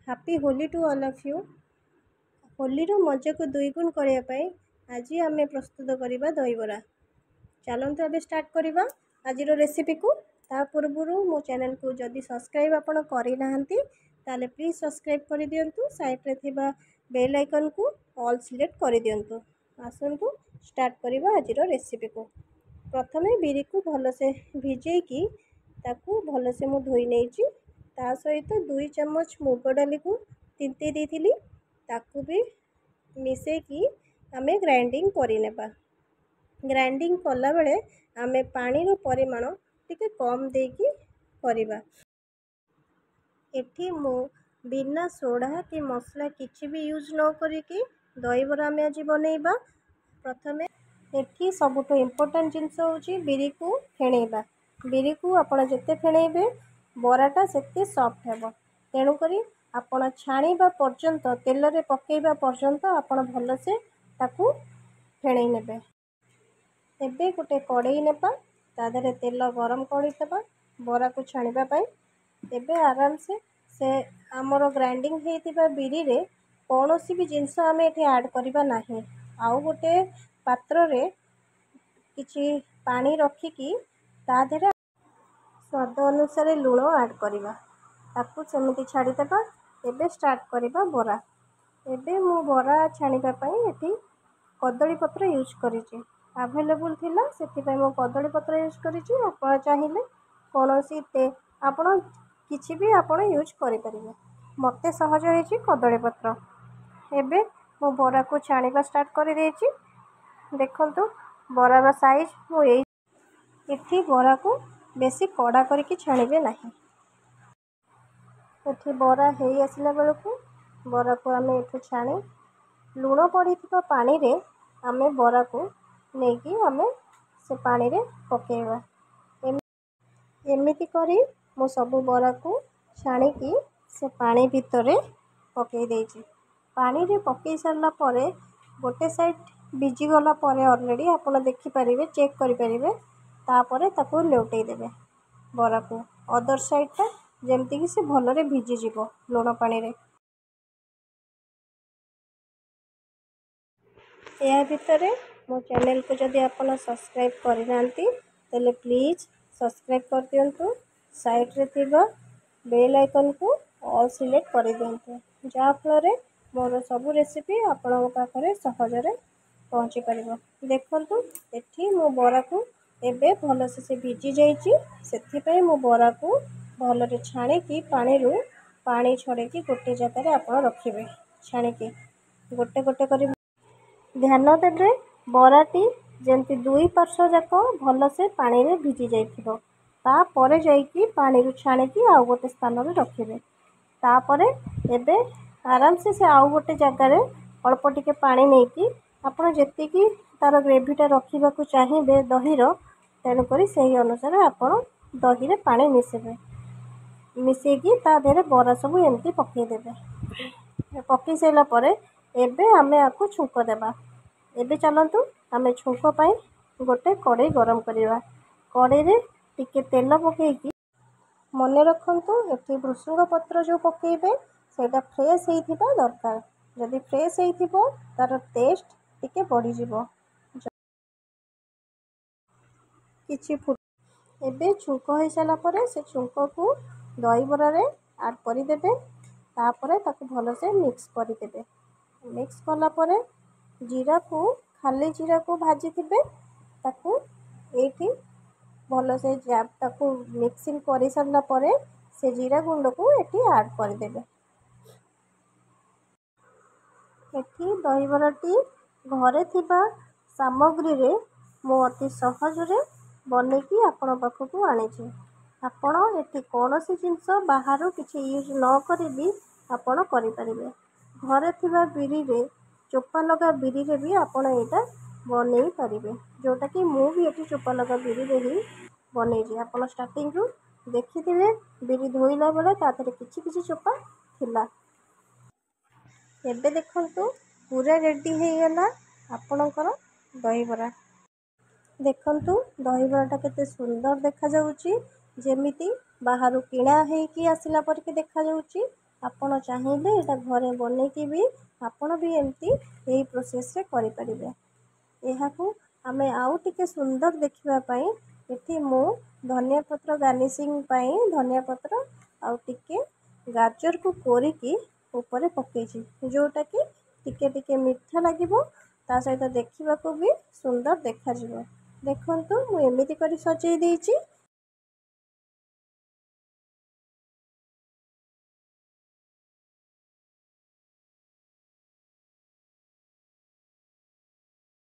Happy Holi to all of you. होलीर मजा को दुईगुण करने आज आम प्रस्तुत करवा दहीबरा। चलते अभी स्टार्ट करवा आज रेसिपी को। ता पूर्व मो चैनल को जदि सब्सक्राइब आपण करना ताले प्लीज सब्सक्राइब कर दिंतु। साइड रे बेल आइकन को ऑल सिलेक्ट कर दिंतु। आसतु स्टार्ट करवा आज रेसिपी को। प्रथमे बिरी को भलसे भिजेकी ताकू भलसे मु धोई नहीं। ता सहित 2 चम्मच मुग डाली को तिंती देती ताकू भी मिसेकी आमे ग्राइंडिंग करनेबा। ग्राइंडिंग कला बेले आमे पानी रो परिमाण टिके कम देकी करिबा। एठी मो बिना सोडा कि मसला किछि भी यूज न करिकी दहीबरा आमे आज बनैबा। प्रथमे एठी सबुठ इम्पोर्टेंट जिनस होची बिरी को फेणैबा। बिरी को आपण जते फेणैबे बराटा सेते सॉफ्ट हेबो। तेणु करी आपण छाणीबा पर्यंत तेल रे पकेइबा पर्यंत आपण भलसे ताकू फेणै नेबे। एबे गोटे कड़ाई नेबा ता देहरे तेल गरम करदेबा बरा को छाणीबा पई। एबे आराम से आमर ग्राइंडिंग हेतिबा बिरी रे कौनसी भी जिनस आमे एठी ऐड करबा नाही। आउ गोटे पात्र रे किछि पानी रखिकी ता देहरे स्वाद अनुसार लूण ऐड करवा ताकू सेमती छाड़ीदेबा। एबे स्टार्ट करवा बरा। एबे मु बरा छाणीबा पई एठी कदली पत्र यूज करिछि। अवेलेबल थिला सेति मो कदली पत्र यूज करिछि। आपण चाहिले कोनोसी आपण किछि भी आपण यूज करि परिबे। मते सहज होइछि कदली पत्र। एबे मो बरा को छाणीबा स्टार्ट करि देछि। देखंतु बरार साइज मु एठी बरा को बेसी कड़ा करके छाणीबे नाही। एठी बरा हेई आसिला बेलकु बरा को आमे एठु छाणी लूण पड़ीथिबा पानी रे आमे बरा को नेकी आमे से पानी रे पकेइबा। एमिति करी मो सबु बरा को छाणी की से पानी भितरे पकेइ देछि। पानी रे पकेइ सारला परे गोटे साइड भिजी गला परे ऑलरेडी आपण देखि परिबे चेक करि परिबे। तापरे ताको लेउटेइ देबे बरा को अदर साइड टा जेमति कि से भलरे भिजी जिवो लूण पानी रे। या भितरे मो चैनल को जदि आपण सब्सक्राइब करिनांती तले प्लीज सब्सक्राइब कर दियंतु। साइड रे थिबा बेल आइकन को ऑल सिलेक्ट कर दियंतु जा फल मोर सब रेसिपी आपण पाखरे सहजरे पहुँची परिबो। देखंतु एठी मो बरा को एबे भलसे से भिजी जाइछि। सेथि पई मो बरा को भलरे छाणी की पानी छड़े की गोटे जगह आपण रखिबे। छाणी की गोटे गोटे करी ध्यान देबे बराटी जेंति दुई पार्श्व जाक भलसे पानी रे भिजी जाइथिबो। ता परे जाइकी पानी रु छाणी की आउ गोटे स्थान रे रखिबे। ता परे एबे आराम से आउ गोटे जगह रे अल्प टिके पानी नेकी आपण जेतिकी तार ग्रेवीटा रखिबा को चाहिबे दहीर तेणु करी सही अनुसार आपण दही रे पानी मिसेबे। मिसेकी ता देहरे बरा सब एमती पकेइ देबे। पकेइ साइला परे एबे आमे आकु छुंक देबा। एबे चलंतु आमे छुंक पई गोटे कड़ाई गरम करिवा। कड़ाई रे टिके तेल पकेइकी मने रखंतु एठी भृसुंग पत्र जो पकेइबे सेटा फ्रेश हेइथिबा दरकार। जदि फ्रेश हेइथिबो तार टेस्ट टिके बढ़ी जिवो। किछि एबे छुंक हो सारा परे से छुंक को दही बरा रे ऐड करि देबे। तापरे ताकू भलसे मिक्स करि देबे। मिक्स कला परे जीरा को खाली जीरा को भाजी थिबे ताकू एठी भलसे जाब ताकू मिक्सिंग करि सारला परे से जीरा गुंड को एठी ऐड करि देबे। एठी दही बराटी घरे थिबा सामग्री रे मो अति सहज रे बनेकी आपण पाखकू आनिछि। आपण एठी कोनोसी जिंस बाहर किछि यूज न करी भी आपण करि परिबे। घरे थिबा बिरी रे चोपा लगा बिरी रे भी आपण एटा बनेई परिबे। जोटा कि मु भी एठी चोपा लगा बिरी रे ही बनेइछि। आपण स्टार्टिंग रु देखिथिबे बिरी धोइला बेले ताथरे किछि किछि चोपा थिला। एबे देखंतु पूरा रेडी हे गला आपणकर दही बरा। देखंतु दही बराटा केते सुंदर देखा जाउची जेमिति बाहरु किणा हेकी आसिला पर के देखा जाउची। ଆପଣ ଚାହିଁଲେ ଏଇଟା ଘରେ ବନେଇକି ବି ଆପଣ ବି ଏମିତି ଏହି ପ୍ରୋସେସ୍ରେ କରିପାରିବେ। ଏହାକୁ ଆମେ ଆଉ ଟିକେ ସୁନ୍ଦର ଦେଖିବା ପାଇଁ ଏଠି ମୁଁ ଧନିଆ ପତ୍ର ଗାର୍ନିସିଂ ପାଇଁ ଧନିଆ ପତ୍ର ଆଉ ଟିକେ ଗାଜରକୁ କୋରିକି ଉପରେ ପକେଇଛି, ଯେଉଁଟାକି ଟିକେ ଟିକେ ମିଠା ଲାଗିବ, ତା ସହିତ ଦେଖିବାକୁ ବି ସୁନ୍ଦର ଦେଖାଯିବ। ଦେଖନ୍ତୁ ମୁଁ ଏମିତି କରି ସଜେଇ ଦେଇଛି।